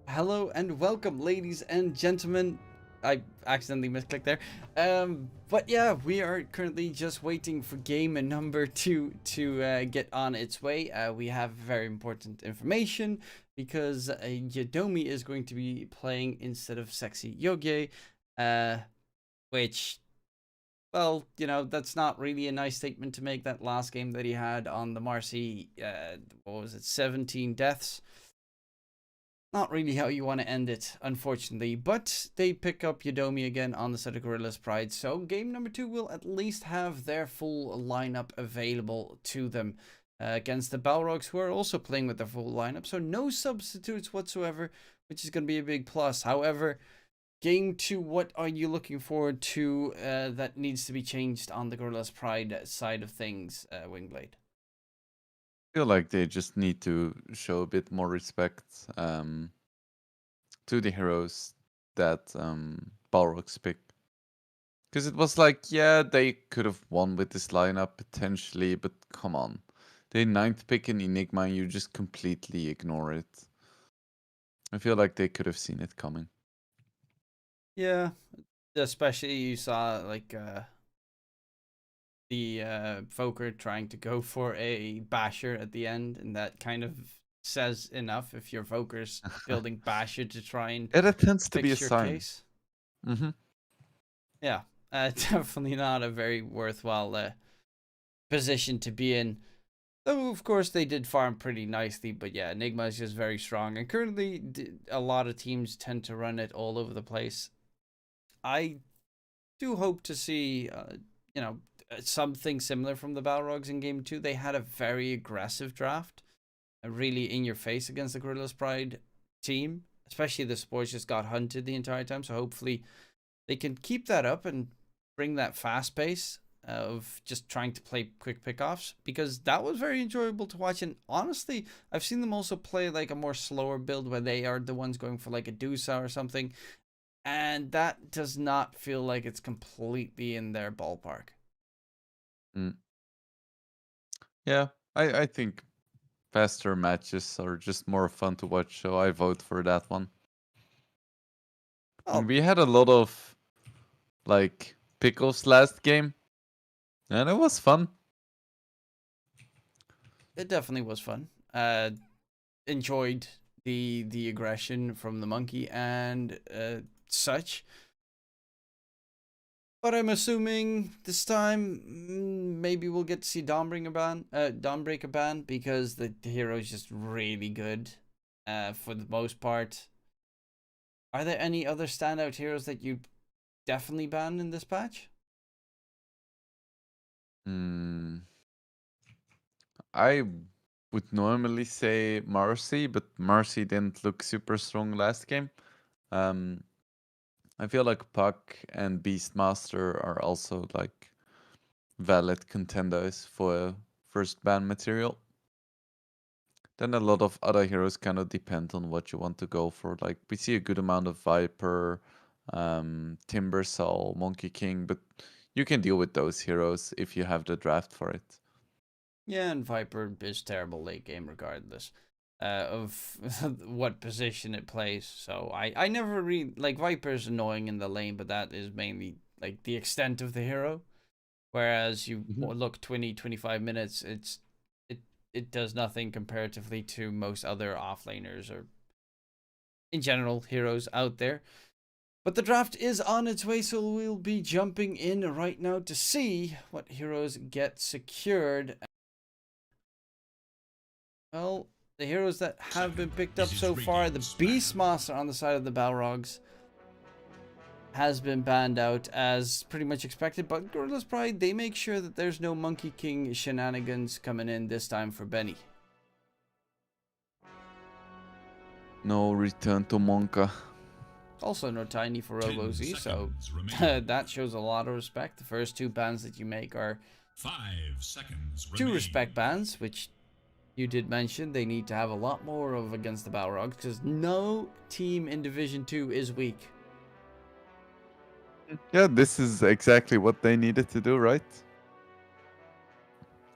Hello and welcome, ladies and gentlemen. I accidentally misclicked there. But yeah, we are currently just waiting for game number 2 to get on its way. We have very important information because Yodomi is going to be playing instead of Sexy Yoge, which, well, that's not really a nice statement to make. That last game that he had on the Marcy, what was it, 17 deaths. Not really how you want to end it, unfortunately. But they pick up Yodomi again on the set of Gorilla's Pride. So game number 2 will at least have their full lineup available to them against the Balrogs, who are also playing with their full lineup. So no substitutes whatsoever, which is going to be a big plus. However, game 2, what are you looking forward to that needs to be changed on the Gorilla's Pride side of things, Wingblade? Feel like they just need to show a bit more respect to the heroes that Balrogs pick. Because it was like, yeah, they could have won with this lineup potentially, but come on. They 9th pick an Enigma and you just completely ignore it. I feel like they could have seen it coming. Yeah, especially you saw like the Fokker trying to go for a basher at the end, and that kind of says enough if your Fokker's building basher to try and Yeah, that tends to be a fix your sign. case. Mm-hmm. Yeah, definitely not a very worthwhile position to be in. Though, of course, they did farm pretty nicely, but yeah, Enigma is just very strong, and currently a lot of teams tend to run it all over the place. I do hope to see, something similar from the Balrogs in Game 2. They had a very aggressive draft, really in your face against the Gorilla's Pride team. Especially the sports just got hunted the entire time, so hopefully they can keep that up and bring that fast pace of just trying to play quick pickoffs, because that was very enjoyable to watch. And honestly, I've seen them also play like a more slower build where they are the ones going for like a Dusa or something, and that does not feel like it's completely in their ballpark. Mm. Yeah, I think faster matches are just more fun to watch, so I vote for that one. And Well, we had a lot of like pickles last game, and it was fun. it definitely was fun. Enjoyed the aggression from the monkey and such. But I'm assuming this time maybe we'll get to see Dawnbreaker ban, because the hero is just really good for the most part. Are there any other standout heroes that you definitely ban in this patch? Hmm. I would normally say Marcy, but Marcy didn't look super strong last game. Um, I feel like Puck and Beastmaster are also like valid contenders for first ban material. Then a lot of other heroes kind of depend on what you want to go for. Like we see a good amount of Viper, Timbersaw, Monkey King, but you can deal with those heroes if you have the draft for it. Yeah, and Viper is terrible late game regardless of what position it plays. So I never really like Viper's annoying in the lane, but that is mainly like the extent of the hero. Whereas you Mhm. look 20-25 minutes, it does nothing comparatively to most other offlaners or in general heroes out there. But the draft is on its way, so we'll be jumping in right now to see what heroes get secured. Well, the heroes that have been picked up so far, the Beastmaster on the side of the Balrogs has been banned out as pretty much expected, but Gorilla's Pride, they make sure that there's no Monkey King shenanigans coming in this time for Benny. No return to Monka. Also no Tiny for RoboZ, so that shows a lot of respect. The first two bans that you make are 5 seconds two remain. respect bans, which you did mention they need to have a lot more of against the Balrogs, because no team in Division 2 is weak. Yeah, this is exactly what they needed to do, right?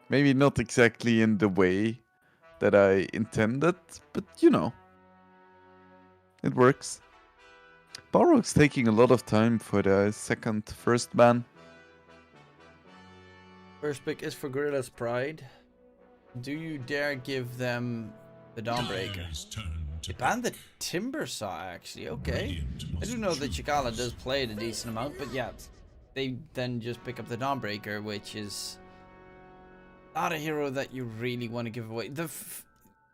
Maybe not exactly in the way that I intended, but you know. It works. Balrogs taking a lot of time for the first ban. First pick is for Gorilla's Pride. Do you dare give them the Dawnbreaker? Dire's turn to They banned the Timber Saw, actually. Okay. Radiant I must do know that choose. Chikala does play it a decent amount, but yeah, they then just pick up the Dawnbreaker, which is not a hero that you really want to give away.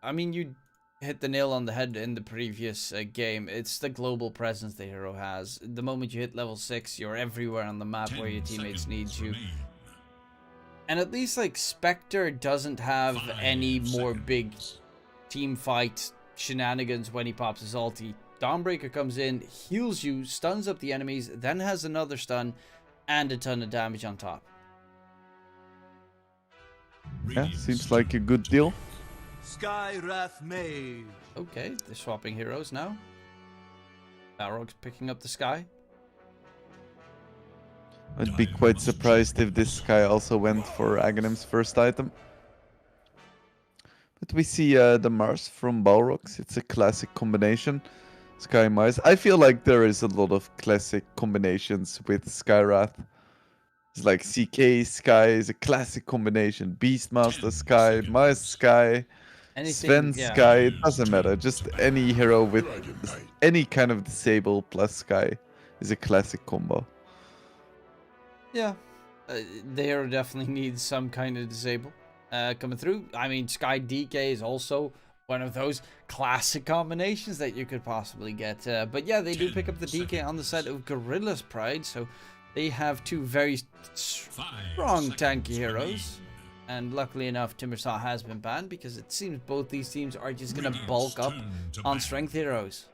I mean, you hit the nail on the head in the previous game. It's the global presence the hero has. The moment you hit level 6, you're everywhere on the map where your 10 teammates need seconds you. remain. And at least, like, Spectre doesn't have 5 any more big seconds. team fight shenanigans when he pops his ulti. Dawnbreaker comes in, heals you, stuns up the enemies, then has another stun, and a ton of damage on top. Yeah, Radiant's seems like a turn good to deal. Sky Wrath Mage. Okay, they're swapping heroes now. Balrogs picking up the Sky. I'd be quite surprised if this guy also went for Aghanim's first item. But we see the Mars from Balrogs. It's a classic combination. Sky Mars. I feel like there is a lot of classic combinations with Skywrath. It's like CK Sky is a classic combination. Beastmaster 10 Sky, seconds. Mars Sky, Anything, Sven yeah. Sky. It doesn't matter. Just any hero with any kind of disable plus Sky is a classic combo. Yeah, the hero definitely needs some kind of disable coming through. I mean, Sky DK is also one of those classic combinations that you could possibly get. But yeah, they do pick up the DK on the side of Gorilla's Pride, so they have two very strong tanky heroes. And luckily enough, Timbersaw has been banned because it seems both these teams are just going to bulk up on strength heroes.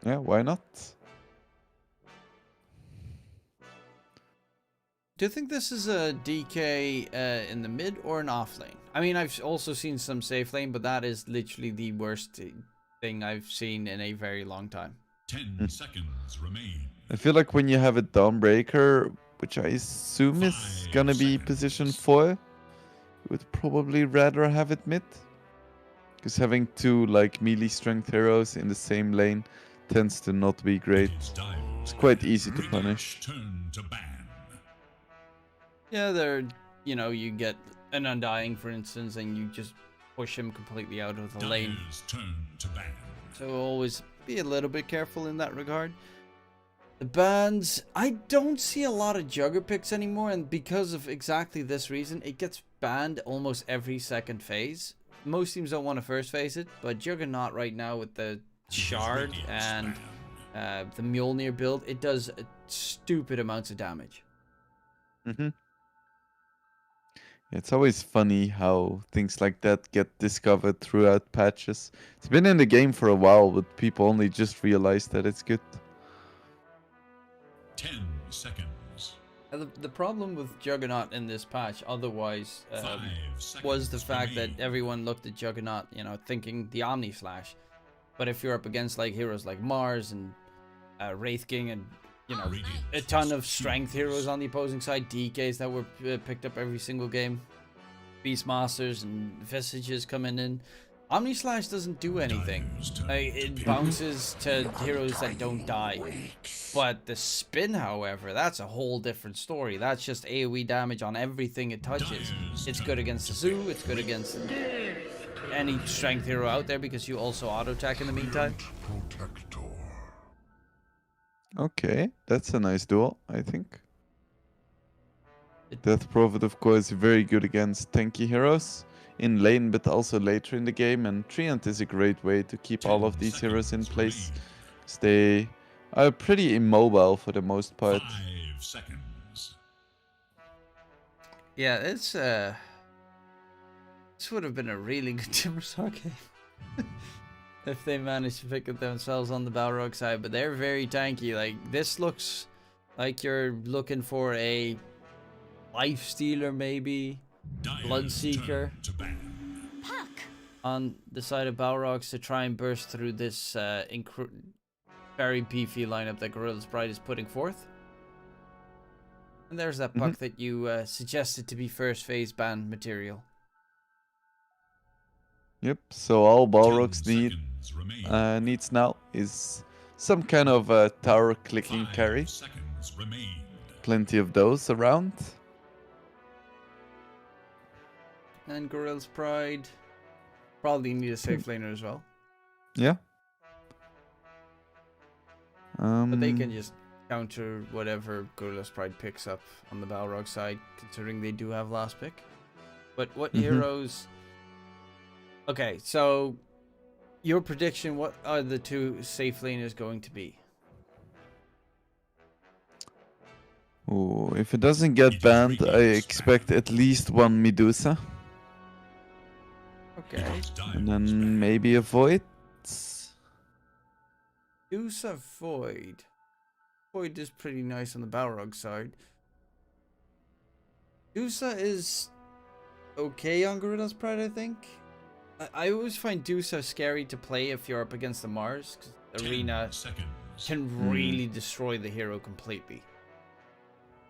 Yeah, why not? Do you think this is a DK in the mid or an off lane? I mean, I've also seen some safe lane, but that is literally the worst thing I've seen in a very long time. 10 seconds remain. I feel like when you have a Dawnbreaker, which I assume is 5 gonna be seconds. position 4, you would probably rather have it mid. Because having two like melee strength heroes in the same lane tends to not be great. It's quite easy to punish. Turn to ban. Yeah, they're, you know, you get an Undying, for instance, and you just push him completely out of the lane. Dire's turn to ban. So always be a little bit careful in that regard. The bans, I don't see a lot of Jugger picks anymore, and because of exactly this reason, it gets banned almost every second phase. Most teams don't want to first phase it, but Juggernaut right now with the Shard and the Mjolnir build, it does stupid amounts of damage. Mm-hmm. It's always funny how things like that get discovered throughout patches. It's been in the game for a while, but people only just realize that it's good. 10 seconds. The problem with Juggernaut in this patch, otherwise, 5 was the seconds fact that remain. everyone looked at Juggernaut, you know, thinking the Omni Slash. But if you're up against like heroes like Mars and Wraith King and, you know, Radiant a ton of must strength choose. heroes on the opposing side, DKs that were picked up every single game, Beastmasters and Visages coming in, Omni Slash doesn't do anything. Dire's turn Like, to it ban. bounces to heroes that don't die. But the spin, however, that's a whole different story. That's just AoE damage on everything it touches. Dire's It's turn good against the Zoo, it's good against any strength hero out there because you also auto-attack in the meantime. Okay, that's a nice duel, I think. Death Prophet, of course, very good against tanky heroes in lane, but also later in the game. And Treant is a great way to keep all of 10 these heroes in seconds place. remain. 'Cause they are pretty immobile for the most part. 5 seconds. Yeah, it's this would have been a really good Timbersaw game if they managed to pick up themselves on the Balrog side, but they're very tanky. Like, this looks like you're looking for a Life Stealer, maybe Dire's Bloodseeker turn to ban. on the side of Balrogs to try and burst through this very beefy lineup that Gorilla's Pride is putting forth. And there's that puck that you suggested to be first phase ban material. Yep. So all 10 Balrogs seconds remain. needs now is some kind of tower clicking 5 carry. seconds remain. Plenty of those around. And Gorilla's Pride. Probably need a safe laner as well. Yeah. But they can just counter whatever Gorilla's Pride picks up on the Balrog side, considering they do have last pick. But what heroes... Okay, so your prediction, what are the two safe laners going to be? Ooh, if it doesn't get banned, I expect at least one Medusa. Okay. And then maybe a Void. Medusa Void. Void is pretty nice on the Balrog side. Medusa is okay on Gorilla's Pride, I think. I always find Medusa scary to play if you're up against the Mars, because the arena can really destroy the hero completely.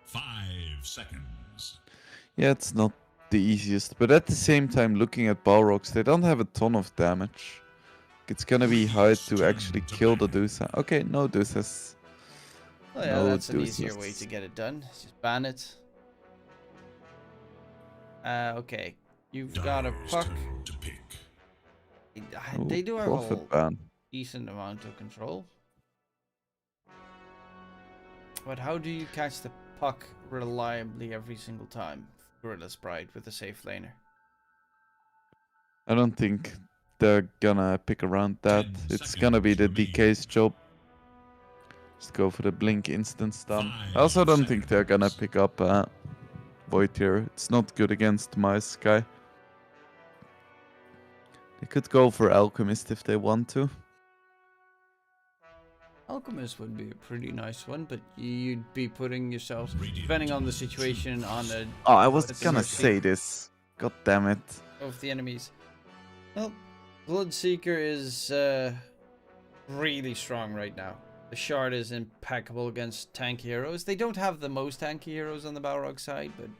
5 seconds. Yeah, it's not the easiest, but at the same time, looking at Balrogs, they don't have a ton of damage. It's gonna be hard to actually kill the Medusa. Okay, no Dusas. Oh yeah, No that's an easier Dusas. way to get it done. Just ban it. Okay. You've got a puck. To pick. They Ooh, do have profit a ban. decent amount of control. But how do you catch the puck reliably every single time? Gorilla's Pride with a safe laner. I don't think they're gonna pick around that. 10 It's gonna be the seconds DK's job. Just go for the blink instant stun. 5 I also don't think they're gonna pick up Void here. It's not good against my Sky. They could go for Alchemist if they want to. Alchemist would be a pretty nice one, but you'd be putting yourself, depending on the situation, on a Oh, I was at the gonna mercy say this. God damn it. of the enemies. Well, Bloodseeker is really strong right now. The Shard is impeccable against tanky heroes. They don't have the most tanky heroes on the Balrog side, but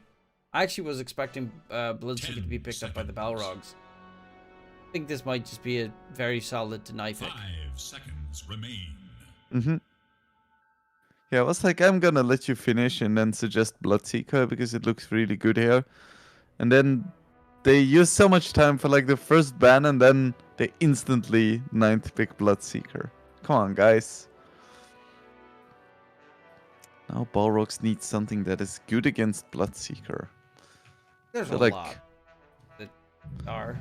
I actually was expecting Bloodseeker to be picked up by the Balrogs. I think this might just be a very solid deny pick. 5 seconds remain. Yeah, I was like, I'm gonna let you finish and then suggest Bloodseeker because it looks really good here. And then they use so much time for like the first ban and then they instantly 9th pick Bloodseeker. Come on, guys. Now Balrogs need something that is good against Bloodseeker. There's a like- lot that are.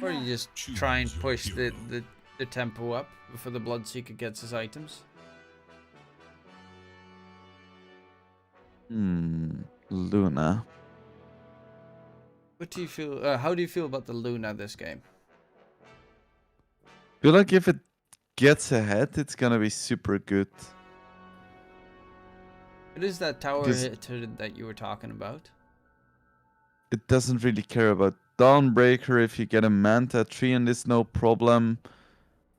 Or you just try and push the tempo up before the Bloodseeker gets his items. Luna. What do you feel? How do you feel about the Luna this game? Feel like if it gets ahead, it's gonna be super good. It is that tower Because- hitter that you were talking about. It doesn't really care about Dawnbreaker. If you get a Manta tree and this, no problem.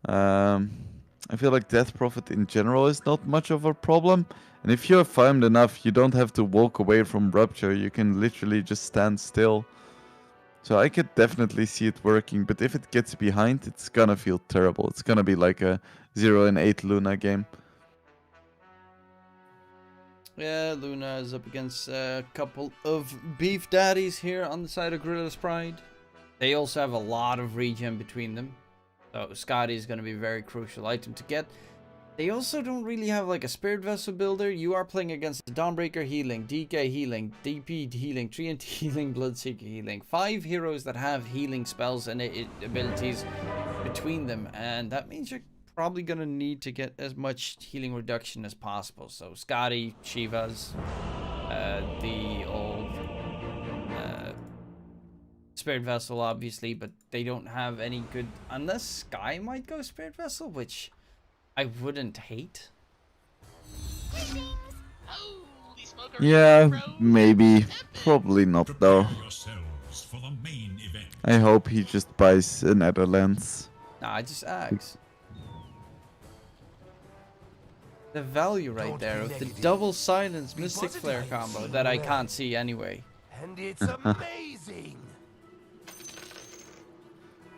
I feel like Death Prophet in general is not much of a problem. And if you're farmed enough, you don't have to walk away from Rupture. You can literally just stand still. So I could definitely see it working. But if it gets behind, it's gonna feel terrible. It's gonna be like a 0 and 8 Luna game. Yeah, Luna is up against a couple of beef daddies here on the side of Gorilla's Pride. They also have a lot of regen between them. So Scotty is going to be a very crucial item to get. They also don't really have like a Spirit Vessel builder. You are playing against Dawnbreaker healing, DK healing, DP healing, Treant healing, Bloodseeker healing. 5 heroes that have healing spells and abilities between them. And that means you're probably going to need to get as much healing reduction as possible. So Scotty, Shivas, the old Spirit Vessel obviously, but they don't have any good, unless Sky might go Spirit Vessel, which I wouldn't hate. Yeah, maybe. Probably not though. Prepare yourselves for the main event. I hope he just buys a Netherlands. Nah, I just asked. The value right there of the double silence Mystic Flare combo that I can't see anyway. And it's amazing.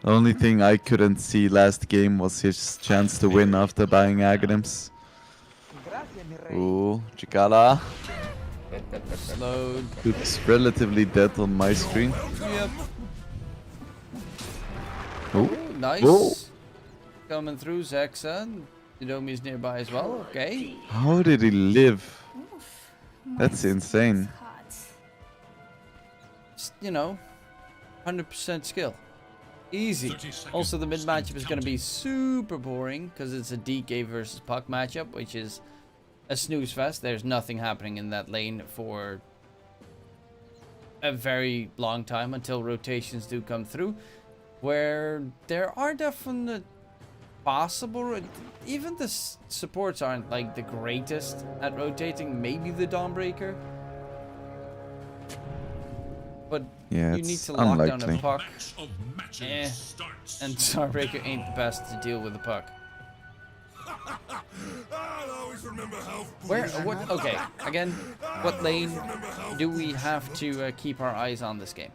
The only thing I couldn't see last game was his chance to win after buying Aghanims. Ooh, Chikala. Slowed. Looks relatively dead on my screen. Yep. Ooh. Nice. Whoa. Coming through, Zexa. Yudomi's nearby as well. Okay. How did he live? That's insane. Just, you know, 100% skill. Easy. 30 seconds Also, the mid matchup is going to be counting. super boring because it's a DK versus Puck matchup, which is a snooze fest. There's nothing happening in that lane for a very long time until rotations do come through, where there are definite possible. Even the supports aren't like the greatest at rotating. Maybe the Dawnbreaker, but Yeah, you need it's to lock down a unlikely. puck. Match of matches Eh. starts. And Dawnbreaker ain't the best to deal with the puck. I'll always remember how Where? What? Okay. Again, what lane do we have to keep our eyes on this game?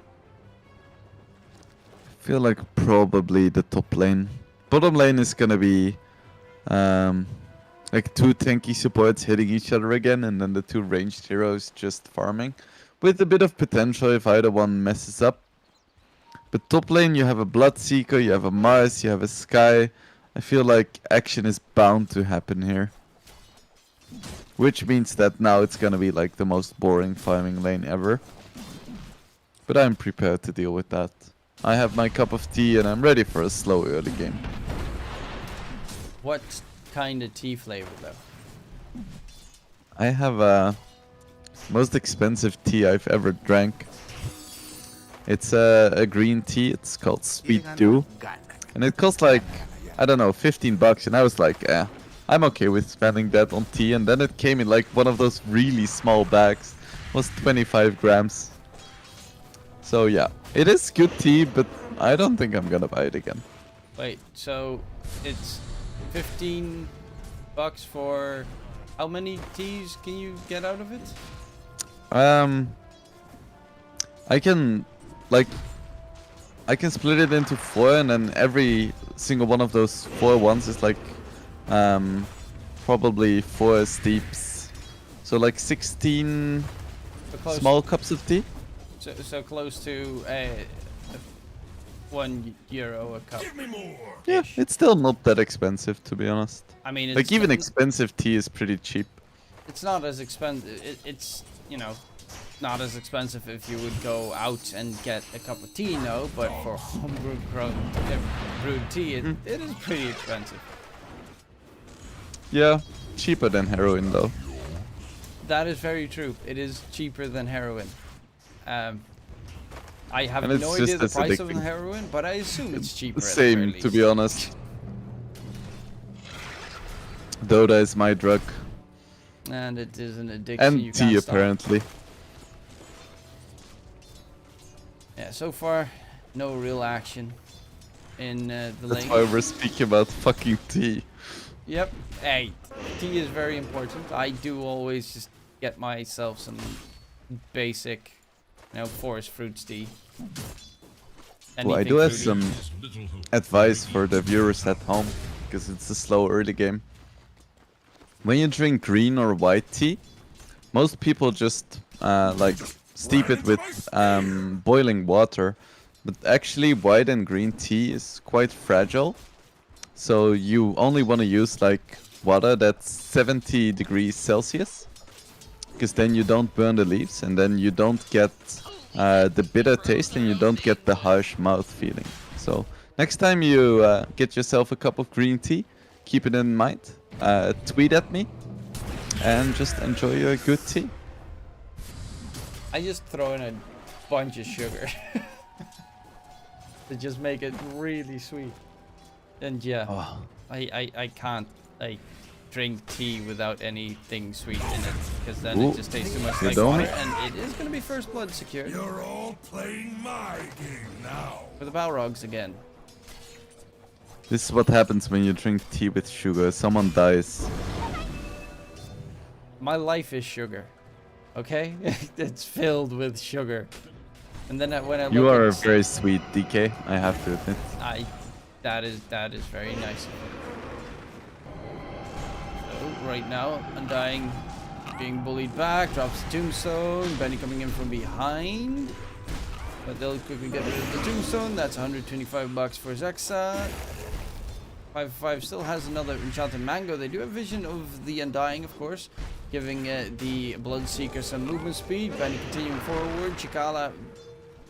I feel like probably the top lane. Bottom lane is gonna be like two tanky supports hitting each other again, and then the two ranged heroes just farming, with a bit of potential if either one messes up. But top lane, you have a Bloodseeker, you have a Mars, you have a Sky. I feel like action is bound to happen here. Which means that now it's gonna be like the most boring farming lane ever. But I'm prepared to deal with that. I have my cup of tea and I'm ready for a slow early game. What kind of tea flavor, though? I have a most expensive tea I've ever drank. It's a green tea. It's called Sweet Dew, and it costs like, I don't know, 15 bucks. And I was like, I'm okay with spending that on tea. And then it came in like one of those really small bags. It was 25 grams. So yeah, it is good tea, but I don't think I'm gonna buy it again. Wait, so it's 15 bucks for how many teas can you get out of it? I can split it into 4, and then every single one of those 4 ones is like probably 4 steeps. So like 16 So close, small cups of tea. so close to €1 a cup. Give me more. Yeah, it's still not that expensive, to be honest. I mean, it's Like even expensive tea is pretty cheap. it's not as expensive. It's, you know, not as expensive if you would go out and get a cup of tea, no. But for homebrewed brewed tea, it is pretty expensive. Yeah, cheaper than heroin though. That is very true. It is cheaper than heroin. I have And it's no idea just the as price of addicting. heroin, but I assume it's cheaper. at the very Same, to be least. honest. Dota is my drug. And it is an addiction. you And tea, can't stop. apparently. Yeah, so far, no real action in the That's lane. why we're speaking about fucking tea. Yep. Hey, tea is very important. I do always just get myself some basic, you know, forest fruits tea. Well, I Anything do have fruity. some There's little hope. advice for the viewers at home, because it's a slow early game. When you drink green or white tea, most people just like steep it with boiling water, but actually white and green tea is quite fragile. So you only want to use like water that's 70 degrees Celsius, because then you don't burn the leaves, and then you don't get the bitter taste, and you don't get the harsh mouth feeling. So next time you get yourself a cup of green tea, keep it in mind. Tweet at me and just enjoy your good tea. I just throw in a bunch of sugar to just make it really sweet. And yeah, Oh. I can't like drink tea without anything sweet in it, because then Ooh, it just tastes too much you like don't? water, and it is gonna be first blood secured You're all playing my game now. for the Balrogs again. This is what happens when you drink tea with sugar. Someone dies. My life is sugar, okay? It's filled with sugar. And then when I You look are at very sweet, DK. I have to admit. that is very nice. So right now, Undying being bullied back, drops the tombstone. Benny coming in from behind, but they'll quickly get rid of the tombstone. That's 125 bucks for Zexa. 5-5 still has another enchanted mango. They do have vision of the Undying, of course, giving the Bloodseeker some movement speed. Benny continuing forward. Chikala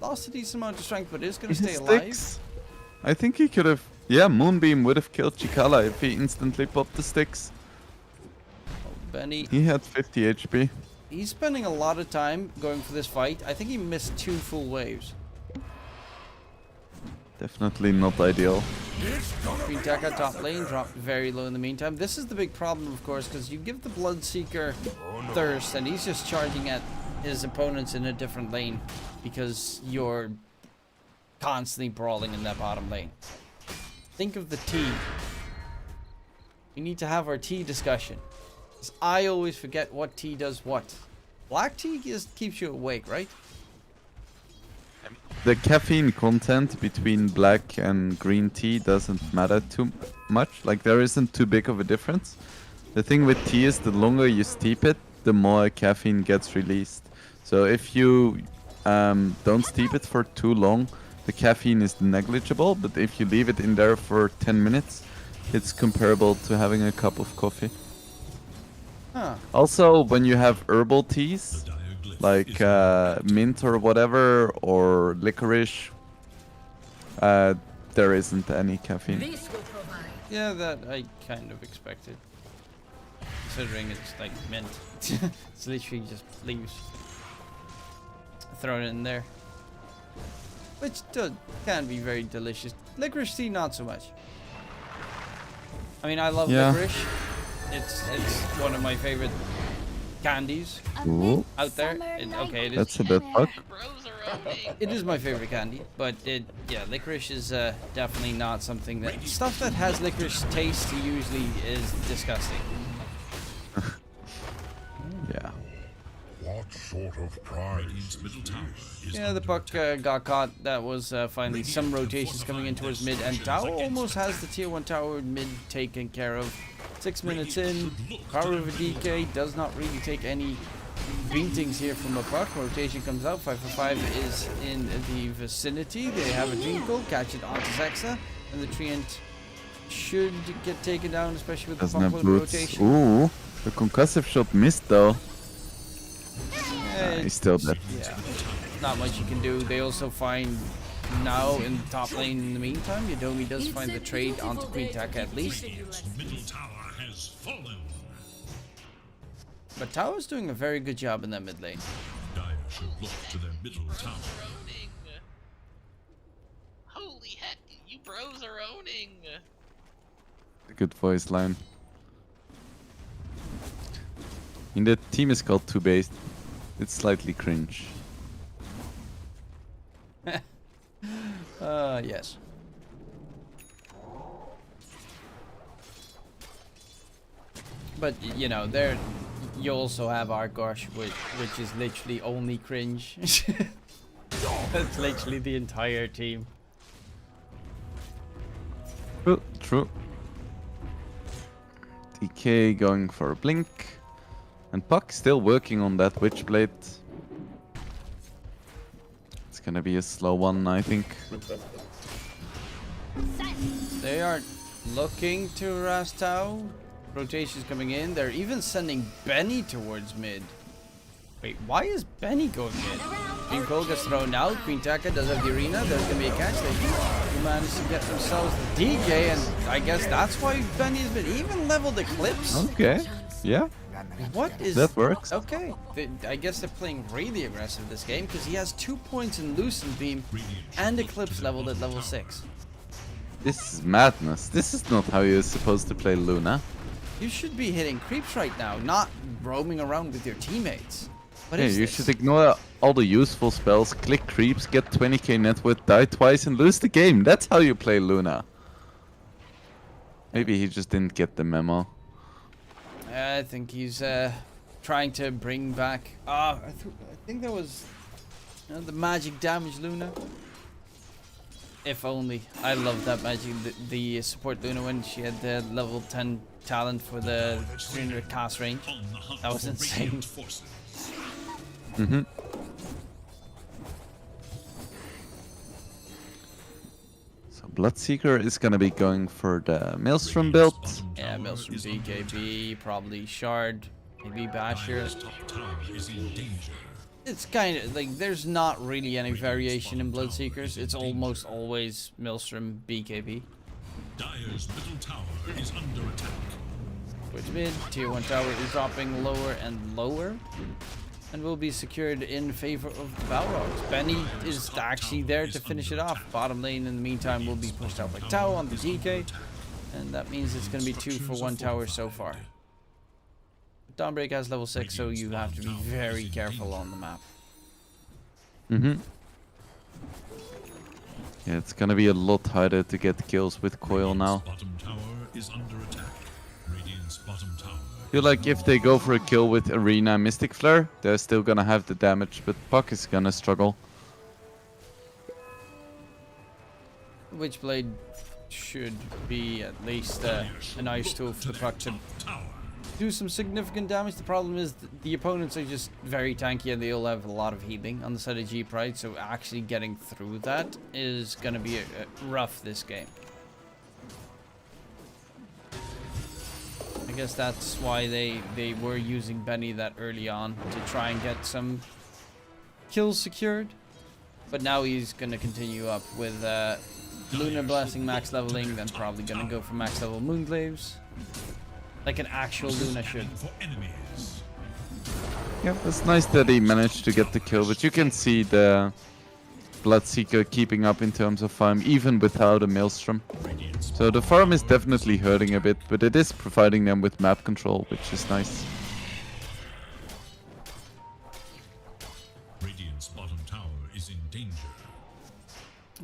lost a decent amount of strength, but is going to stay alive. Sticks. I think he could have. Yeah, Moonbeam would have killed Chikala if he instantly popped the sticks. Benny, He had 50 HP. he's spending a lot of time going for this fight. I think he missed 2 full waves. Definitely not ideal. Green Taka top lane dropped very low in the meantime. This is the big problem, of course, because you give the Bloodseeker thirst, and he's just charging at his opponents in a different lane because you're constantly brawling in that bottom lane. Think of the T. We need to have our T discussion. 'Cause I always forget what T does what. Black tea just keeps you awake, right? The caffeine content between black and green tea doesn't matter too much. Like, there isn't too big of a difference. The thing with tea is the longer you steep it, the more caffeine gets released. So if you don't steep it for too long, the caffeine is negligible. But if you leave it in there for 10 minutes, it's comparable to having a cup of coffee. Huh. Also, when you have herbal teas, The diaglyph like is mint or whatever, or licorice, there isn't any caffeine. This will provide. Yeah, that I kind of expected. Considering it's like mint. It's literally just leaves. Thrown in there. Which can be very delicious. Licorice tea, not so much. I mean, I love Yeah. licorice. It's one of my favorite candies Ooh, out there. Okay, it is. that's a bit fuck. It is my favorite candy, but licorice is definitely not something that stuff that has licorice taste usually is disgusting. Yeah. What sort of prize? Radiant's middle tower is Yeah, the under puck attack. got caught. That was finally some rotations coming in towards mid, and Tao almost has the tier 1 tower mid taken care of. 6 minutes in, Power of a DK does not really take any beatings here from a puck. Rotation comes out, 5 for 5 is in the vicinity. They have a Jingle, catch it onto Zexa, and the Treant should get taken down, especially with the Doesn't have puck boots. rotation. Ooh, the concussive shot missed though. Eh, He's still dead. Yeah, not much you can do. They also find now in the top lane in the meantime. Yodomi does find the trade onto Queen Taka at least. Radiant's middle tower has fallen. But Tao's doing a very good job in that mid lane. Dire should look to their middle tower. Owning. Holy heck, you bros are owning. Good voice line. And the team is called 2-based. It's slightly cringe. Yes. But you know, there you also have Argosh, which is literally only cringe. That's literally the entire team. True, true. DK going for a blink. And Puck still working on that Witchblade. It's gonna be a slow one, I think. They are looking to harass Tao. Rotations coming in. They're even sending Benny towards mid. Wait, why is Benny going mid? Green Cole gets thrown out. Queen Taka does have the arena. There's gonna be a catch. They do manage to get themselves the DK, and I guess that's why Benny's been even leveled Eclipse. Okay, yeah, What is that works. Okay, I guess they're playing really aggressive this game because he has 2 points in Lucent Beam and Eclipse leveled at level 6. This is madness. This is not how you're supposed to play Luna. You should be hitting creeps right now, not roaming around with your teammates. What Yeah, is you this? should ignore all the useful spells, click creeps, get 20k net worth, die twice and lose the game. That's how you play Luna. Maybe he just didn't get the memo. I think he's trying to bring back. I think there was The magic damage Luna. If only. I love that magic. The support Luna when she had the level 10 talent for the 300 cast range. On the hunt That was for insane. radiant forces. Mm-hmm. So Bloodseeker is gonna be going for the Maelstrom build. Bottom Yeah, tower Maelstrom is under BKB, probably Shard, maybe Basher. Dire's top tower is in danger. It's kind of like there's not really any variation in Bloodseekers. It's almost always Maelstrom BKB. Dire's middle tower is under attack. Which mid, tier 1 tower is dropping lower and lower. And will be secured in favor of the Balrogs. Benny is actually there to finish it off. Bottom lane in the meantime will be pushed out by Tau on the DK. And that means it's going to be 2 for 1 tower so far. Dawnbreak has level 6, so you have to be very careful on the map. Mm-hmm. Yeah, it's gonna be a lot harder to get kills with Coil now. Bottom tower is under attack. Radiant's bottom tower. I feel like if they go for a kill with Arena Mystic Flare, they're still gonna have the damage, but Puck is gonna struggle. Witchblade should be at least a nice tool for the Puck to Tower. do some significant damage. The problem is the opponents are just very tanky and they all have a lot of healing on the side of G Pride, so actually getting through that is going to be rough this game. I guess that's why they were using Benny that early on to try and get some kills secured. But now he's going to continue up with Lunar Blessing max leveling, then probably going to go for max level Moonglaves. Like an actual Luna should. For enemies. Yeah, it's nice that he managed to get the kill, but you can see the Bloodseeker keeping up in terms of farm, even without a Maelstrom. Radiant's So the farm is definitely hurting a bit, but it is providing them with map control, which is nice. Radiant's bottom tower is in danger.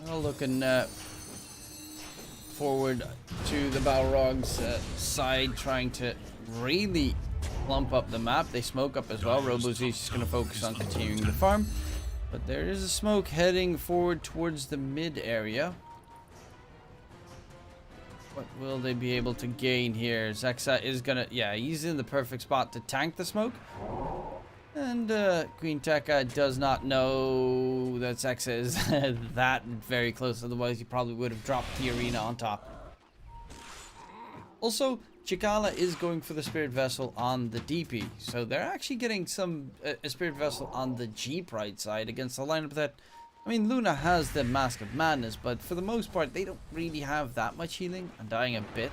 Well, looking forward to the Balrogs side, trying to really plump up the map. They smoke up as well. Robo's just going to focus on continuing the farm. But there is a smoke heading forward towards the mid area. What will they be able to gain here? Zexa is going to... Yeah, he's in the perfect spot to tank the smoke. And Queen Tekka does not know that Zexa is that very close. Otherwise, he probably would have dropped the arena on top. Also, Chikala is going for the Spirit Vessel on the DP. So they're actually getting some a Spirit Vessel on the G Pride side against the lineup that... I mean, Luna has the Mask of Madness, but for the most part, they don't really have that much healing. I'm dying a bit.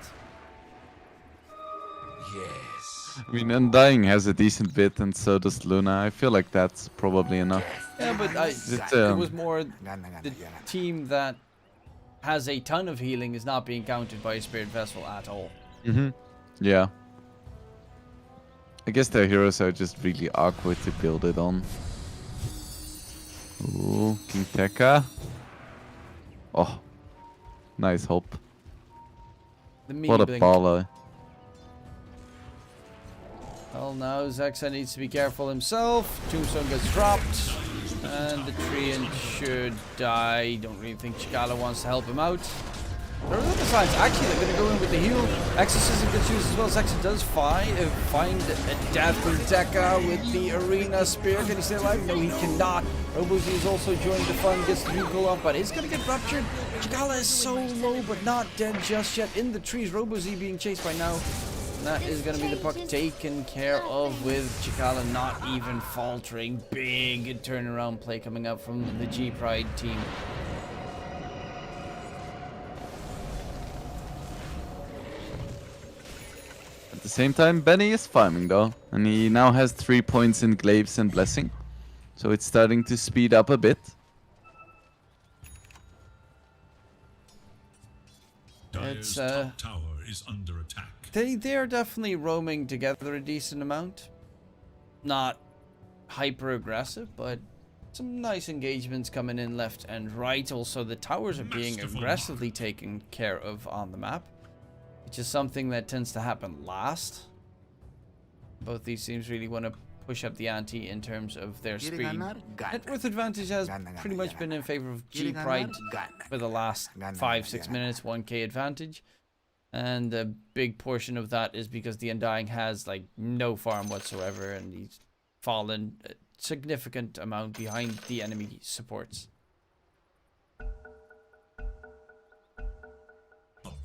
Yes. I mean, Undying has a decent bit, and so does Luna. I feel like that's probably enough. Yeah, but It, it was more the team that has a ton of healing is not being counted by a Spirit Vessel at all. Mm-hmm. Yeah. I guess their heroes are just really awkward to build it on. Ooh, King Tekka. Oh, nice hope. The mini What a blink. baller. Well, now Zexa needs to be careful himself. Tombstone gets dropped. And the Treant should die. Don't really think Chikala wants to help him out. There are other signs. Actually, they're going to go in with the heal. Exorcism gets used as well. Zexa does find a death from Tekka with the Arena Spear. Can he stay alive? No, he cannot. Robozy is also joined the fun. Gets the Hugo up, but is going to get ruptured. Chikala is so low, but not dead just yet. In the trees, Robozy being chased by now. And that is going to be the puck taken care of with Chikala not even faltering. Big turnaround play coming up from the G Pride team. At the same time, Benny is farming though, and he now has 3 points in Glaives and Blessing. So it's starting to speed up a bit. Dire's It's, top tower is under attack. They are definitely roaming together a decent amount. Not hyper aggressive, but some nice engagements coming in left and right. Also, the towers are being Masterful aggressively taken care of on the map, which is something that tends to happen last. Both these teams really want to push up the ante in terms of their speed. Net worth advantage has pretty much been in favor of G Pride for the last 5-6 minutes, 1k advantage. And a big portion of that is because the Undying has like no farm whatsoever, and he's fallen a significant amount behind the enemy supports.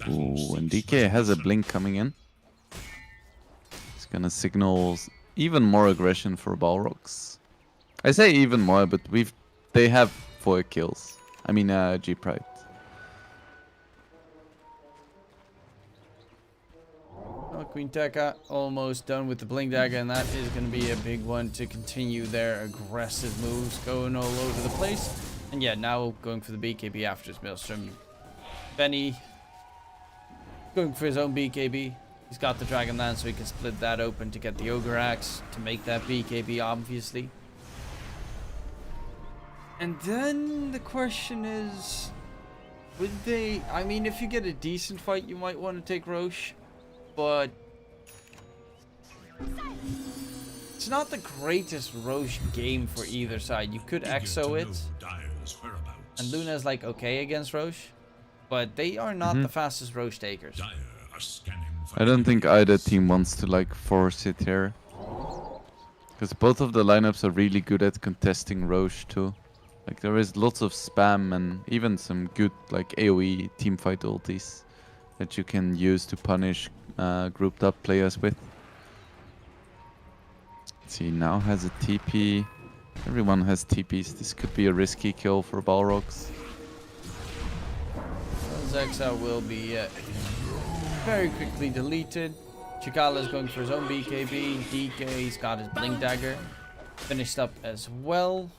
Ooh, and DK has a blink coming in. It's gonna signal even more aggression for Balrogs. I say even more, but they have 4 kills. I mean, G Pride. Well, Queen Tekka almost done with the Blink Dagger, and that is going to be a big one to continue their aggressive moves, going all over the place. And yeah, now going for the BKB after his Maelstrom. Benny going for his own BKB. He's got the Dragon Lance, so he can split that open to get the Ogre Axe to make that BKB, obviously. And then the question is, would they... I mean, if you get a decent fight, you might want to take Roche. But it's not the greatest Roche game for either side. You could EXO it, and Luna's like okay against Roche, but they are not the fastest Roche takers. I don't think either team wants to like force it here, because both of the lineups are really good at contesting Roche too. Like there is lots of spam and even some good like AoE teamfight ultis that you can use to punish grouped up players with. Let's see, now has a TP. Everyone has TPs. This could be a risky kill for Balrogs. Zexa will be very quickly deleted. Chikala is going for his own BKB. DK's got his Blink Dagger finished up as well.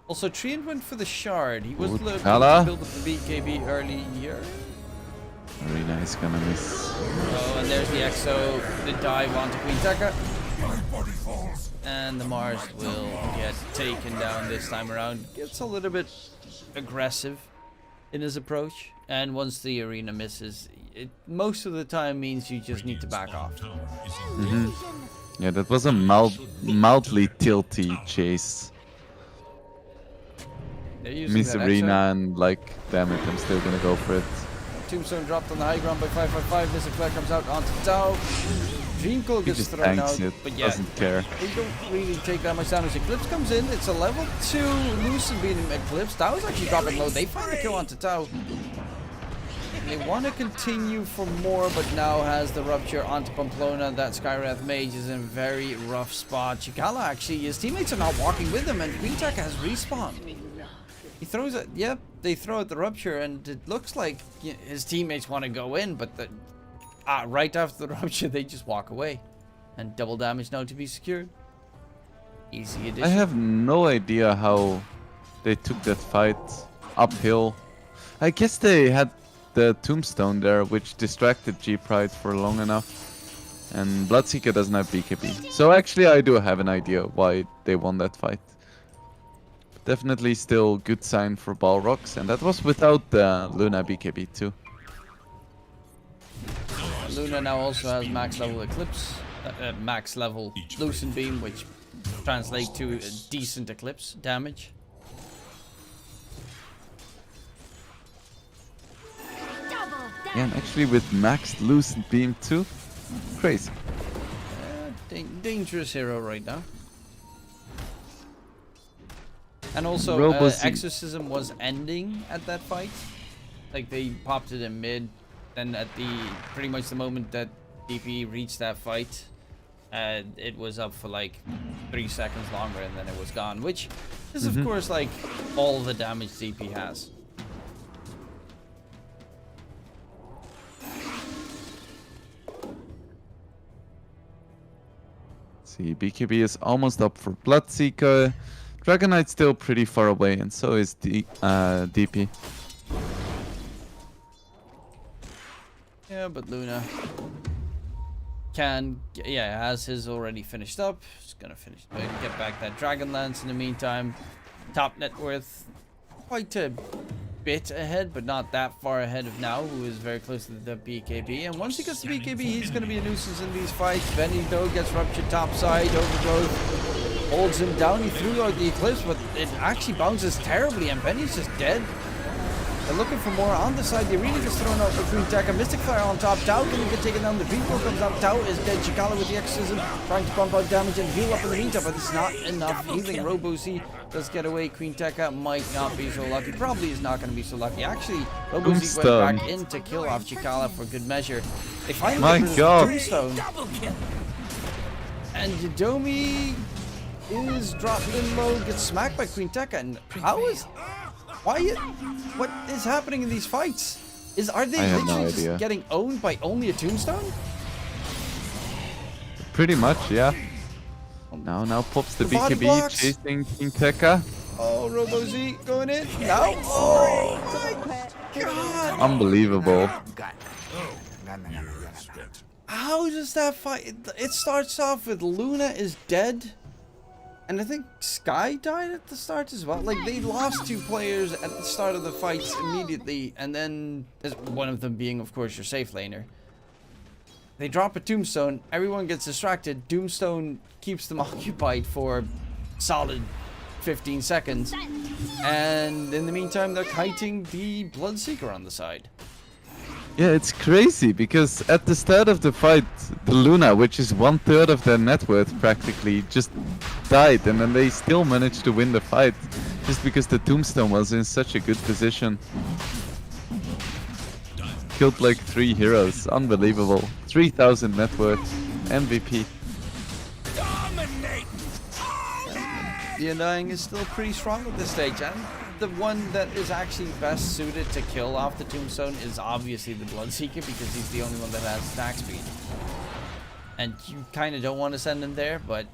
Also, Trian went for the Shard. He was looking to build up the BKB earlier. Arena is gonna miss. Oh, and there's the EXO, the dive onto Queen Tekka. And the Mars will get taken down this time around. Gets a little bit aggressive in his approach. And once the arena misses, it most of the time means you just need to back off. Yeah, that was a mildly tilty chase. Miss arena and like, damn it, I'm still gonna go for it. Tombstone dropped on the high ground by 555. This Eclair comes out onto Tau. Dreamcoil gets thrown out, but yeah, doesn't care. They don't really take that much damage. Eclipse comes in. It's a level 2 Lucent being Eclipse. Tau is actually dropping low. They find the kill onto Tau. They want to continue for more, but now has the Rupture onto Pamplona. That Skywrath Mage is in a very rough spot. Chikala actually, his teammates are not walking with him, and Queen Tekka has respawned. He throws it, yep, they throw out the Rupture, and it looks like his teammates want to go in, but right after the Rupture, they just walk away. And double damage now to be secured. Easy addition. I have no idea how they took that fight uphill. I guess they had the Tombstone there, which distracted G Pride for long enough. And Bloodseeker doesn't have BKB. So actually I do have an idea why they won that fight. Definitely still good sign for Balrogs, and that was without the Luna BKB too. Luna now also has max level Eclipse, max level Lucent Beam, which translates to a decent Eclipse damage. Yeah, and actually with maxed Lucent Beam too, crazy. Dangerous hero right now. And also, Exorcism was ending at that fight. Like, they popped it in mid. Then at pretty much the moment that DP reached that fight, it was up for like 3 seconds longer, and then it was gone. Which is, of course, like, all the damage DP has. See, BKB is almost up for Bloodseeker. Dragon Knight's still pretty far away, and so is DP. Yeah, but Luna has his already finished up. Just gonna get back that Dragon Lance in the meantime. Top net worth quite a bit ahead, but not that far ahead of now, who is very close to the BKB. And once he gets the BKB, he's gonna be a nuisance in these fights. Benny though gets ruptured top side, overgrowth. holds him down. He threw out the Eclipse, but it actually bounces terribly, and Benny's just dead. They're looking for more on the side. The arena gets thrown out for Queen Tekka. Mystic Flare on top. Tao gonna get taken down. The Beatball comes out. Tao is dead. Chikala with the exorcism, trying to pump out damage and heal up in the meantime, but it's not enough. Healing Robo-Z does get away. Queen Tekka might not be so lucky. Probably is not going to be so lucky. Actually, Robo-Z went back in to kill off Chikala for good measure. They finally get rid of the Tombstone. And Yadomi is dropped in low, gets smacked by Queen Tekka. And what is happening in these fights? Are they literally just getting owned by only a Tombstone? Pretty much, yeah. Now pops the BKB chasing King Tekka. Oh, Robo-Z going in. No. Oh my god. Unbelievable. How does that fight? It starts off with Luna is dead. And I think Sky died at the start as well. Like, they lost 2 players at the start of the fights immediately. And then, one of them being, of course, your safe laner. They drop a Tombstone. Everyone gets distracted. Tombstone keeps them occupied for solid 15 seconds. And in the meantime, they're kiting the Bloodseeker on the side. Yeah, it's crazy because at the start of the fight, the Luna, which is 1/3 of their net worth practically, just died, and then they still managed to win the fight just because the Tombstone was in such a good position. Killed like 3 heroes, unbelievable. 3,000 net worth, MVP. The Undying is still pretty strong at this stage, and the one that is actually best suited to kill off the Tombstone is obviously the Bloodseeker, because he's the only one that has attack speed. And you kind of don't want to send him there, but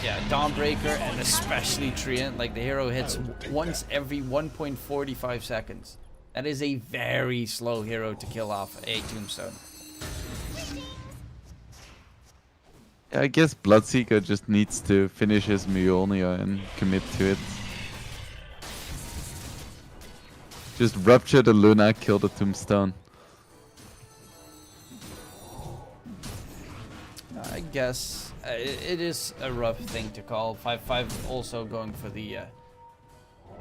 yeah, Dawnbreaker and especially Treant, like the hero hits once every 1.45 seconds. That is a very slow hero to kill off a Tombstone. I guess Bloodseeker just needs to finish his Mjolnir and commit to it. Just rupture the Luna, kill the Tombstone. I guess it is a rough thing to call. 5/5 also going for the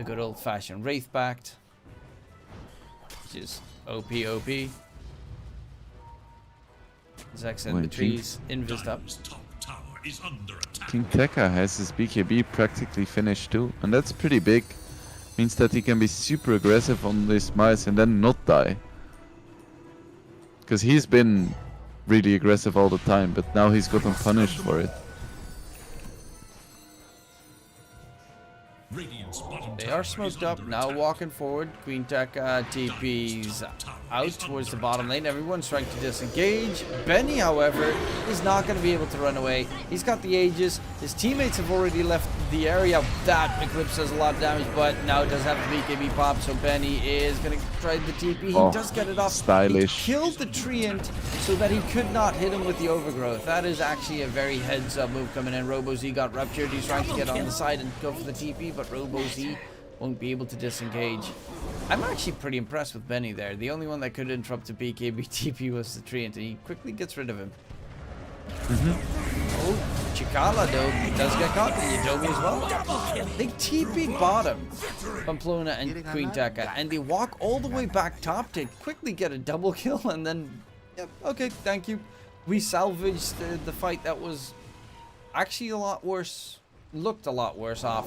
good old-fashioned Wraith-backed, which is OP. Zex in the trees, Invist up. King Tekka has his BKB practically finished too, and that's pretty big. Means that he can be super aggressive on this Mice and then not die. Because he's been really aggressive all the time, but now he's gotten punished for it. They are smoked up, now walking forward. Queen Tekka TP's out towards the bottom lane. Everyone's trying to disengage. Benny, however, is not going to be able to run away. He's got the Aegis. His teammates have already left the area. That Eclipse does a lot of damage, but now it does have the BKB pop, so Benny is going to try the TP. He does get it off. Stylish. He killed the Treant so that he could not hit him with the Overgrowth. That is actually a very heads-up move coming in. Robo-Z got ruptured. He's trying to get on the side and go for the TP, but Robo-Z won't be able to disengage. I'm actually pretty impressed with Benny there. The only one that could interrupt the BKB TP was the Treant, and he quickly gets rid of him. Oh, Chikala though does get caught, and Yadomi as well. They TP bottom, Pamplona and Queen Tekka, and they walk all the way back top to quickly get a double kill, and then, yep, okay, thank you. We salvaged the fight that was actually a lot worse, looked a lot worse off.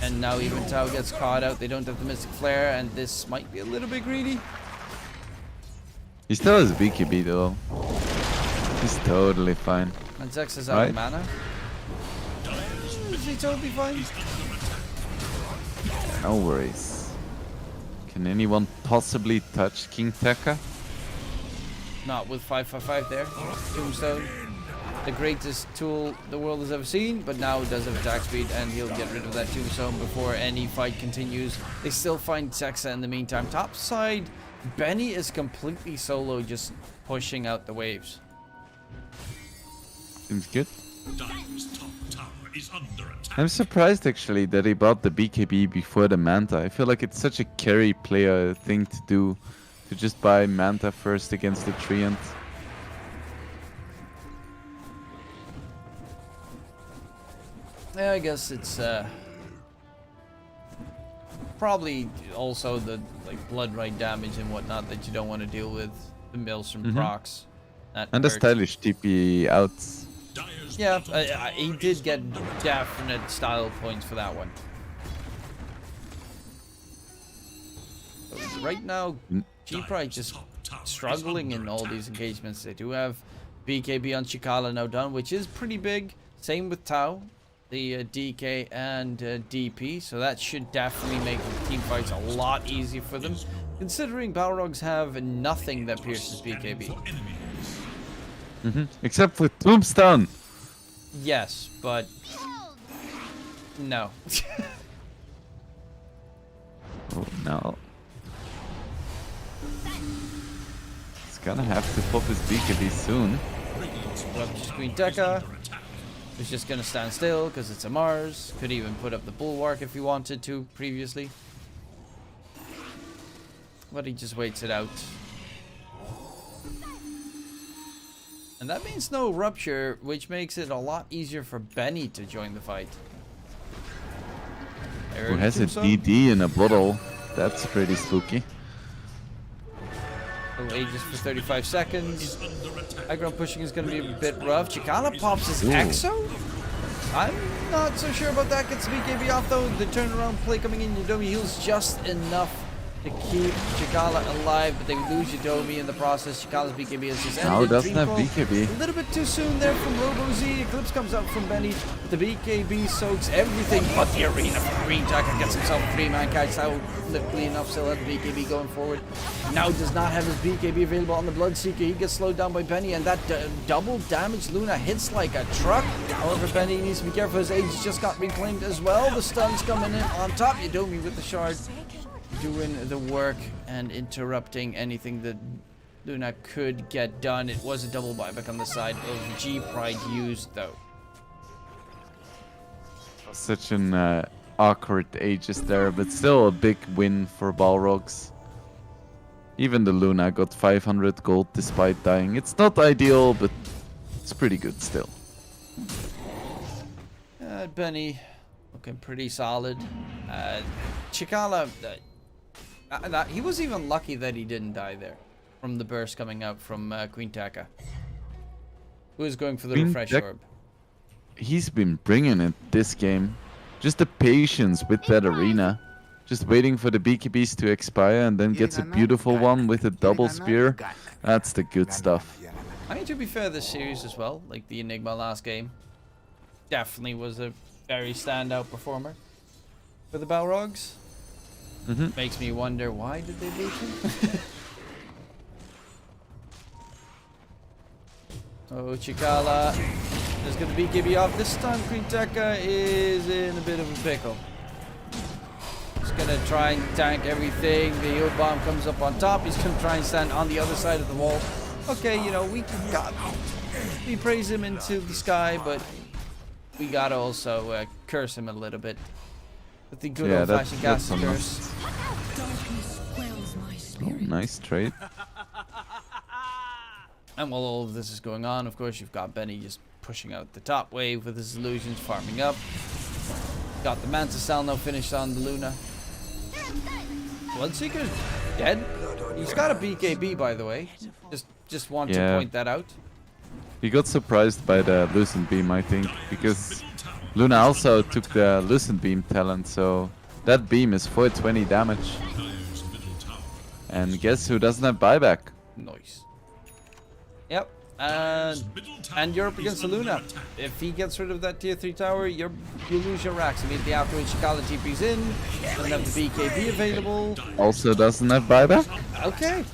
And now even Tao gets caught out. They don't have the Mystic Flare, and this might be a little bit greedy. He still has BKB though. He's totally fine. And Zex is out of mana. Is he totally fine? No worries. Can anyone possibly touch King Tekka? Not with 5/5 there. Tombstone, the greatest tool the world has ever seen, but now it does have attack speed, and he'll get rid of that Tombstone before any fight continues. They still find Zexa in the meantime. Top side, Benny is completely solo, just pushing out the waves. Seems good. I'm surprised actually that he bought the BKB before the Manta. I feel like it's such a carry player thing to do, to just buy Manta first against the Treant. Yeah, I guess it's probably also the blood right damage and whatnot that you don't want to deal with. The Maelstrom procs. That And the hurt. stylish TP outs. Yeah, he did get definite style points for that one. But right now, G-Pride just struggling in all these engagements. They do have BKB on Chikala now done, which is pretty big. Same with Tau, the DK and DP. So that should definitely make the team fights a lot easier for them, considering Balrogs have nothing that pierces BKB. Except for Tombstone. Yes, but no. Oh no. He's gonna have to pop his BKB soon. Well, Queen Deka is just gonna stand still because it's a Mars. Could even put up the bulwark if he wanted to previously. But he just waits it out. And that means no rupture, which makes it a lot easier for Benny to join the fight. Who has a DD in a bottle? That's pretty spooky. Little Aegis for 35 seconds. Aggro pushing is going to be a bit rough. Chikala pops his Exo? I'm not so sure about that. Gets the BKB off though. The turnaround play coming in. Yodomi heals just enough to keep Chikala alive, but they lose Yodomi in the process. Chikala's BKB is just ended. Now doesn't have Dreamfall, BKB. a little bit too soon there from RoboZ. Eclipse comes out from Benny, but the BKB soaks everything but the arena from Green Jacket. Gets himself a 3-man catch. How luckily enough still has the BKB going forward. Now does not have his BKB available on the Bloodseeker. He gets slowed down by Benny, and that double damage Luna hits like a truck. However, Benny needs to be careful. His age just got reclaimed as well. The stun's coming in on top. Yodomi with the shard, doing the work and interrupting anything that Luna could get done. It was a double buyback on the side of G-Pride used though. Such an awkward Aegis there, but still a big win for Balrogs. Even the Luna got 500 gold despite dying. It's not ideal, but it's pretty good still. Benny looking pretty solid. Chikala, he was even lucky that he didn't die there from the burst coming out from Queen Taka, who is going for the refresh orb. He's been bringing it this game. Just the patience with that arena. Just waiting for the BKBs to expire and then gets a beautiful one with a double spear. That's the good stuff. I mean, to be fair, this series as well, like the Enigma last game, definitely was a very standout performer for the Balrogs. Makes me wonder, why did they beat him? Oh, Chikala is going to BKB off. This time, Queen Taka is in a bit of a pickle. He's going to try and tank everything. The heal bomb comes up on top. He's going to try and stand on the other side of the wall. Okay, you know, we praise him into the sky, but we got to also curse him a little bit. With the good old-fashioned gas curse. Oh, nice trade. And while all of this is going on, of course, you've got Benny just pushing out the top wave with his illusions, farming up. Got the Manta Cell now finished on the Luna. Bloodseeker's dead. He's got a BKB, by the way. Just want to point that out. He got surprised by the Lucent Beam, I think, because Luna also took the Lucent Beam talent, so that beam is 420 damage. And guess who doesn't have buyback? Nice. Yep. And you're up against the Luna. If he gets rid of that tier 3 tower, you lose your racks immediately afterwards. Chikala TP's in. Doesn't have the BKB available. Also doesn't have buyback? Okay.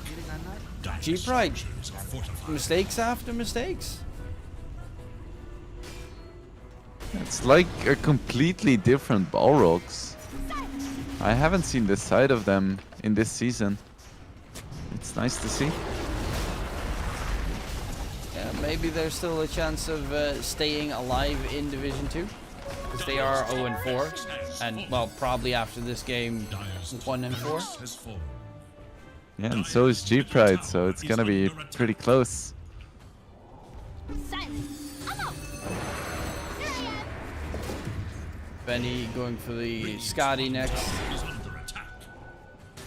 G-Pride. Mistakes after mistakes. It's like a completely different Balrogs. I haven't seen this side of them in this season. It's nice to see. Yeah, maybe there's still a chance of staying alive in Division 2. Because they are 0-4. And, well, probably after this game, 1-4. Yeah, and so is G-Pride, so it's gonna be pretty close. Benny going for the Scotty next. Is under attack.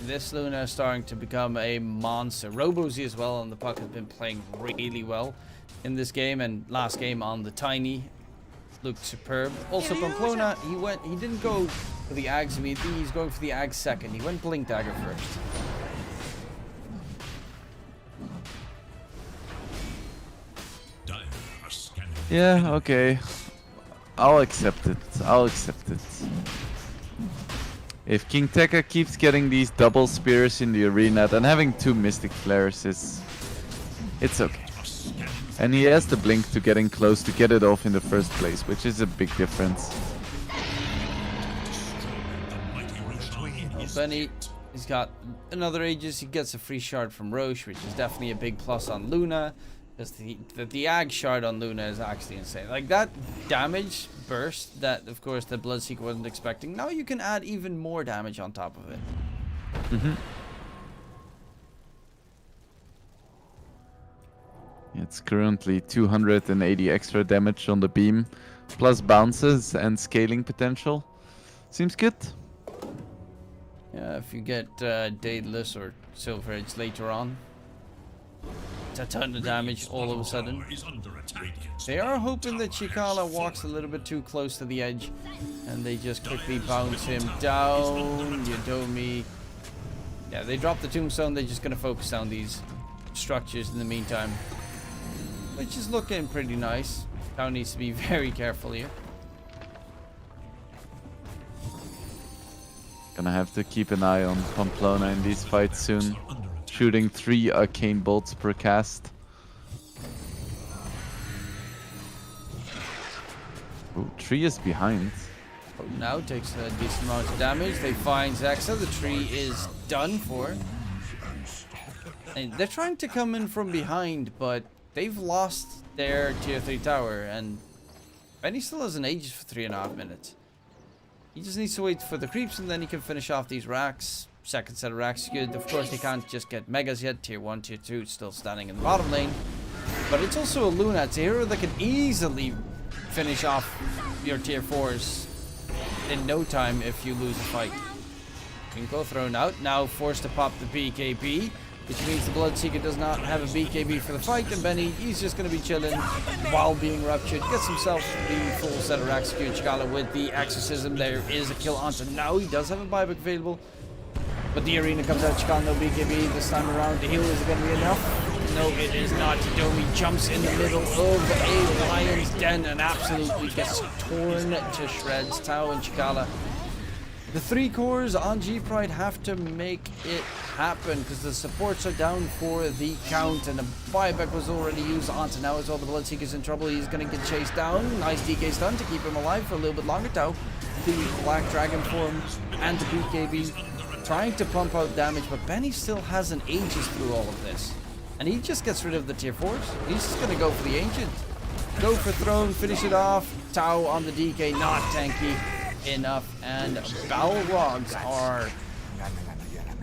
This Luna is starting to become a monster. Robozy as well on the puck has been playing really well in this game, and last game on the Tiny looked superb. Also Pamplona, he didn't go for the Ags immediately, he's going for the Ags second. He went Blink Dagger first. Dire are scanning. Yeah, okay. I'll accept it. I'll accept it. If King Tekka keeps getting these double spears in the arena, then having 2 Mystic Flares is... It's okay. And he has the blink to getting close to get it off in the first place, which is a big difference. Benny, he's got another Aegis, he gets a free shard from Roche, which is definitely a big plus on Luna. Because the Ag shard on Luna is actually insane. Like that damage burst that, of course, the Bloodseeker wasn't expecting. Now you can add even more damage on top of it. It's currently 280 extra damage on the beam, plus bounces and scaling potential. Seems good. Yeah, if you get Daedalus or Silver Edge later on, it's a ton of damage all of a sudden. Is under attack. They are hoping that Chikala walks a little bit too close to the edge, and they just quickly bounce him down. Yodomi. Yeah, they drop the tombstone. They're just gonna focus on these structures in the meantime, which is looking pretty nice. Town needs to be very careful here. Gonna have to keep an eye on Pamplona in these fights soon. Shooting 3 arcane bolts per cast. Ooh, tree is behind. Now takes a decent amount of damage. They find Zexa. The tree is done for. And they're trying to come in from behind, but they've lost their tier 3 tower, and Benny still has an Aegis for 3.5 minutes. He just needs to wait for the creeps, and then he can finish off these racks. Second set of racks is good. Of course, they can't just get megas yet. Tier 1, tier 2 still standing in the bottom lane. But it's also a Luna. It's a hero that can easily finish off your tier 4s in no time if you lose a fight. Kinko thrown out. Now forced to pop the BKB, which means the Bloodseeker does not have a BKB for the fight. And Benny, he's just going to be chilling while being ruptured. Gets himself the full set of racks. Chikala with the Exorcism. There is a kill onto now. He does have a buyback available. But the arena comes out, Chikala, no BKB this time around. The heal is going to be enough. No, it is not. Domi jumps in the middle of a lion's den and absolutely gets torn to shreds. Tau and Chikala. The 3 cores on G-Pride have to make it happen because the supports are down for the count, and the buyback was already used onto now as well. The Bloodseeker's in trouble. He's going to get chased down. Nice DK stun to keep him alive for a little bit longer. Tau, the Black Dragon form and the BKB trying to pump out damage, but Benny still has an Aegis through all of this. And he just gets rid of the tier 4s. He's just going to go for the Ancient. Go for Throne, finish it off. Tau on the DK, not tanky enough. And Balrogs are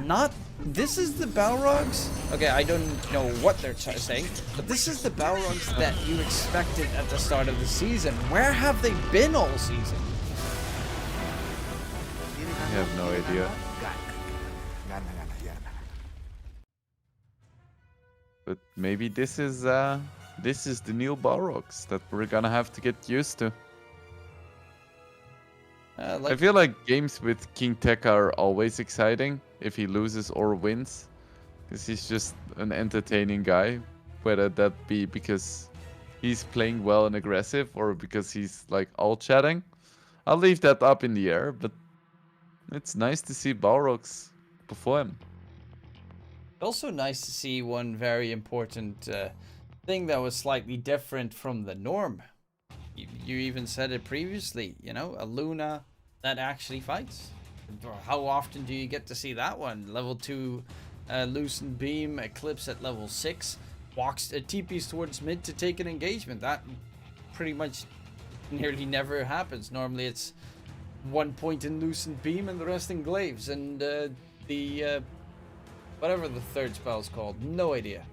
not... This is the Balrogs? Okay, I don't know what they're saying, but this is the Balrogs that you expected at the start of the season. Where have they been all season? I have no idea. But maybe this is the new Balrogs that we're gonna have to get used to. I feel like games with King Tekka are always exciting if he loses or wins, because he's just an entertaining guy, whether that be because he's playing well and aggressive or because he's like all chatting. I'll leave that up in the air, but it's nice to see Balrogs perform. Also nice to see one very important thing that was slightly different from the norm. You even said it previously, you know, a Luna that actually fights. How often do you get to see that one? Level 2 Loosened Beam, Eclipse at level 6, walks TPs towards mid to take an engagement. That pretty much nearly never happens. Normally it's 1 point in Loosened Beam and the rest in Glaives, and the whatever the third spell is called, no idea.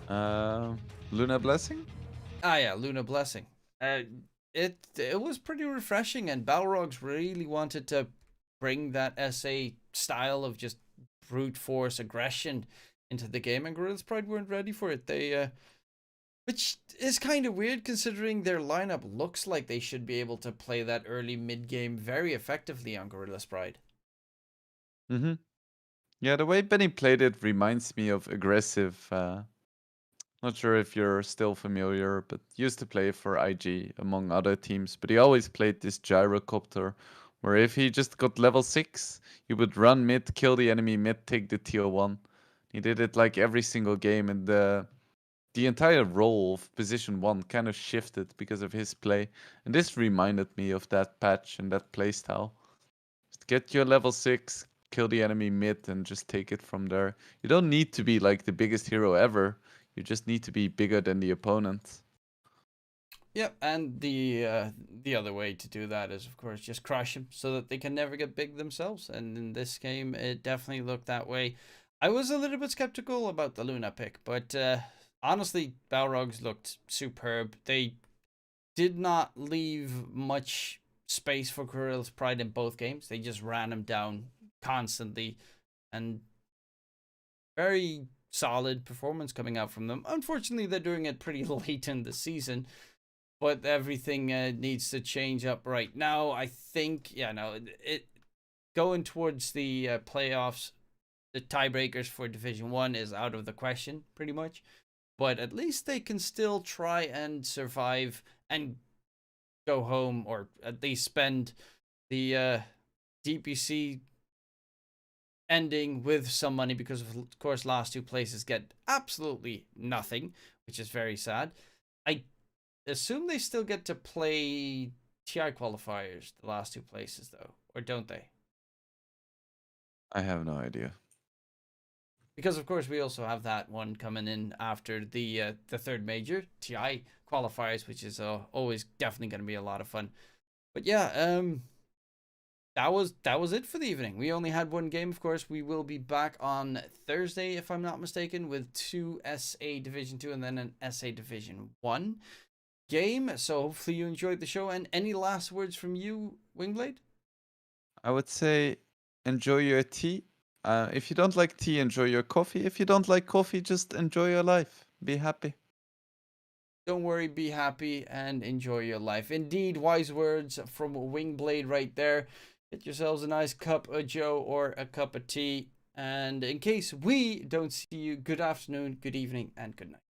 Luna Blessing? Ah yeah, Luna Blessing. it was pretty refreshing, and Balrogs really wanted to bring that SA style of just brute force aggression into the game, and Gorillas Pride weren't ready for it. They which is kind of weird considering their lineup looks like they should be able to play that early mid game very effectively on Gorillas Pride. Mm-hmm. Yeah, the way Benny played it reminds me of aggressive. Not sure if you're still familiar, but used to play for IG among other teams. But he always played this gyrocopter, where if he just got level 6, he would run mid, kill the enemy mid, take the tier 1. He did it like every single game, and the entire role of position 1 kind of shifted because of his play. And this reminded me of that patch and that playstyle. Just get your level 6, kill the enemy mid, and just take it from there. You don't need to be like the biggest hero ever. You just need to be bigger than the opponent. Yep, and the other way to do that is, of course, just crush them so that they can never get big themselves. And in this game, it definitely looked that way. I was a little bit skeptical about the Luna pick, but honestly, Balrogs looked superb. They did not leave much space for Gorillas Pride in both games. They just ran them down constantly, and very solid performance coming out from them. Unfortunately, they're doing it pretty late in the season, but everything needs to change up right now. I think, it going towards the playoffs, the tiebreakers for Division 1 is out of the question, pretty much. But at least they can still try and survive and go home, or at least spend the DPC ending with some money, because of course last two places get absolutely nothing, which is very sad. I assume they still get to play TI qualifiers, the last two places though, or don't they? I have no idea. Because of course we also have that one coming in after the third major, TI qualifiers, which is always definitely going to be a lot of fun. But yeah, that was it for the evening. We only had one game, of course. We will be back on Thursday, if I'm not mistaken, with 2 SA Division 2 and then an SA Division 1 game. So hopefully you enjoyed the show. And any last words from you, Wingblade? I would say enjoy your tea. If you don't like tea, enjoy your coffee. If you don't like coffee, just enjoy your life. Be happy. Don't worry, be happy and enjoy your life. Indeed, wise words from Wingblade right there. Get yourselves a nice cup of joe or a cup of tea. And in case we don't see you, good afternoon, good evening, and good night.